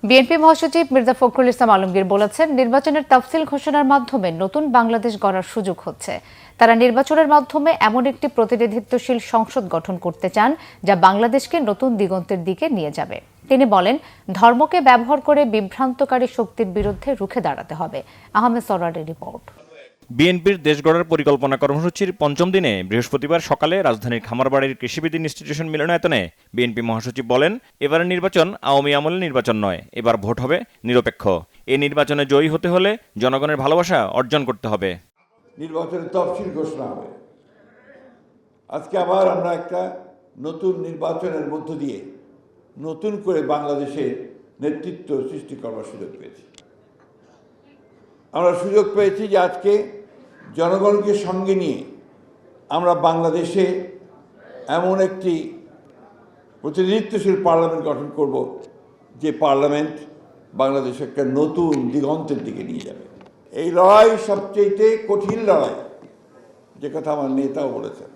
BNP মহাসচিব মির্জা ফখরুল ইসলাম আলমগীর বলেছেন, নির্বাচনের তাফসিল ঘোষণার মাধ্যমে নতুন বাংলাদেশ গড়ার সুযোগ হচ্ছে। তারা নির্বাচনের মাধ্যমে এমন একটি প্রতিনিধিত্বশীল সংসদ গঠন করতে চান যা বাংলাদেশকে নতুন দিগন্তের দিকে নিয়ে যাবে। তিনি বলেন, ধর্মকে ব্যবহার করে বিভ্রান্তকারী শক্তির বিরুদ্ধে রুখে দাঁড়াতে হবে। আহমেদ সরওয়ারের রিপোর্ট। বিএনপির দেশ গড়ার পরিকল্পনা কর্মসূচির পঞ্চম দিনে বৃহস্পতিবার সকালে রাজধানীর খামারবাড়ির কৃষিবিদ ইনস্টিটিউশন মিলনায়তনে বিএনপি মহাসচিব বলেন, এবারের নির্বাচন আওয়ামী আমলের নির্বাচন নয়, এবার ভোট হবে নিরপেক্ষ। এই নির্বাচনে জয়ী হতে হলে জনগণের ভালোবাসা অর্জন করতে হবে। নির্বাচনের তফসিল ঘোষণা হবে। আজকে আবার আমরা একটা নতুন নির্বাচনের মধ্য দিয়ে নতুন করে বাংলাদেশের নেতৃত্ব সৃষ্টি করবার সুযোগ পেয়েছি। আমরা সুযোগ পেয়েছি যে আজকে জনগণকে সঙ্গে নিয়ে আমরা বাংলাদেশে এমন একটি প্রতিনিধিত্বশীল পার্লামেন্ট গঠন করব যে পার্লামেন্ট বাংলাদেশে একটা নতুন দিগন্তের দিকে নিয়ে যাবে। এই লড়াই সবচেয়ে কঠিন লড়াই, যে কথা আমার নেতাও বলেছেন।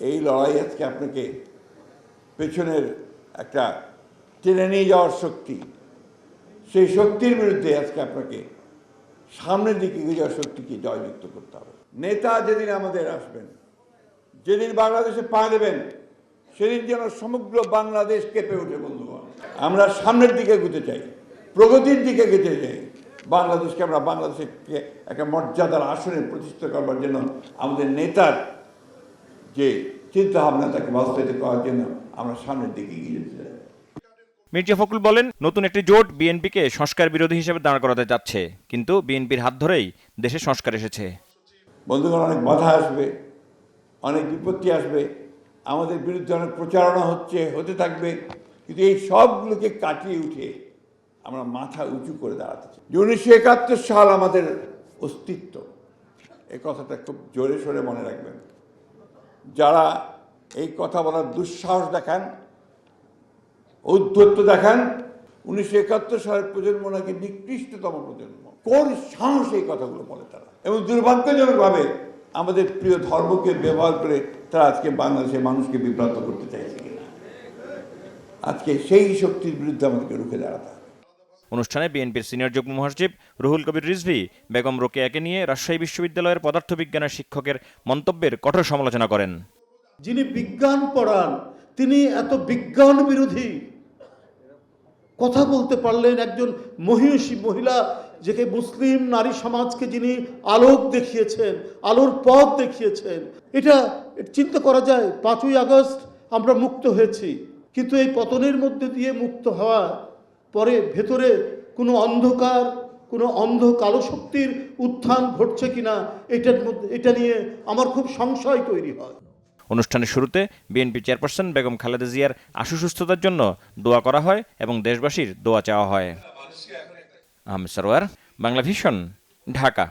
এই লড়াই আজকে আপনাকে পেছনের একটা টেনে নিয়ে যাওয়ার শক্তি, সেই শক্তির বিরুদ্ধে আজকে আপনাকে সামনের দিকে এগিয়ে যাওয়ার শক্তিকে জয়যুক্ত করতে হবে। নেতা যেদিন আমাদের আসবেন, যেদিন বাংলাদেশে পা দেবেন, সেদিন যেন সমগ্র বাংলাদেশ কেঁপে ওঠে। বন্ধুগণ, আমরা সামনের দিকে এগোতে চাই, প্রগতির দিকে এগোতে চাই। বাংলাদেশকে আমরা বাংলাদেশকে একটা মর্যাদার আসনে প্রতিষ্ঠা করবার জন্য আমাদের নেতার যে চিন্তা ভাবনা তাকে বাস্তবায়িত করার জন্য আমরা সামনের দিকে এগিয়ে যেতে চাই। মির্জা ফখরুল বলেন, নতুন একটি জোট বিএনপিকে সংস্কার বিরোধী হিসেবে দাঁড় করাতে যাচ্ছে, কিন্তু বিএনপির হাত ধরেই দেশে সংস্কার এসেছে। বন্ধুগণ, অনেক বাধা আসবে, অনেক বিপত্তি আসবে, আমাদের বিরুদ্ধে অনেক প্রচারণা হতে থাকবে, কিন্তু এই সবগুলোকে কাটিয়ে উঠে আমরা মাথা উঁচু করে দাঁড়াতে চাই। 1971 সাল আমাদের অস্তিত্ব, এই কথাটা খুব জোরে সোরে মনে রাখবেন। যারা এই কথা বলার দুঃসাহস দেখান, ঔদ্ধত্য দেখান, 1971 সালের প্রজন্ম নাকি নিকৃষ্টতম প্রজন্ম। কোন সাহস এই কথাগুলো বলে তারা? এবং দুর্ভাগ্যজনকভাবে আমাদের প্রিয় ধর্মকে ব্যবহার করে তারা আজকে বাংলাদেশের মানুষকে বিভ্রান্ত করতে চাইছে কিনা। আজকে সেই শক্তির বিরুদ্ধে আমাদেরকে রুখে দাঁড়াতে হবে। অনুষ্ঠানে বিএনপির সিনিয়র যুগ্ম মহাসচিব রুহুল কবির রিজভী বেগম রোকেয়াকে নিয়ে রাজশাহী বিশ্ববিদ্যালয়ের পদার্থবিজ্ঞানের শিক্ষকের মন্তব্যের কঠোর সমালোচনা করেন। যিনি বিজ্ঞান পড়ান তিনি এত বিজ্ঞান বিরোধী কথা বলতে পারলেন? একজন মহিষী মহিলা, যাকে মুসলিম নারী সমাজকে যিনি আলোক দেখিয়েছেন, আলোর পথ দেখিয়েছেন, এটা চিন্তা করা যায়। 5ই আগস্ট আমরা মুক্ত হয়েছি, কিন্তু এই পতনের মধ্যে দিয়ে মুক্ত হওয়া পরে ভেতরে কোনো অন্ধকার, কোনো অন্ধ কালো শক্তির উত্থান ঘটছে কিনা এটা নিয়ে আমার খুব সংশয় তৈরি হয়। অনুষ্ঠানের শুরুতে বিএনপি চেয়ারপারসন বেগম খালেদা জিয়ার আশু সুস্থতার জন্য দোয়া করা হয় এবং দেশবাসীর দোয়া চাওয়া হয়। আহমেদ সরওয়ার, বাংলা ভিশন, ঢাকা।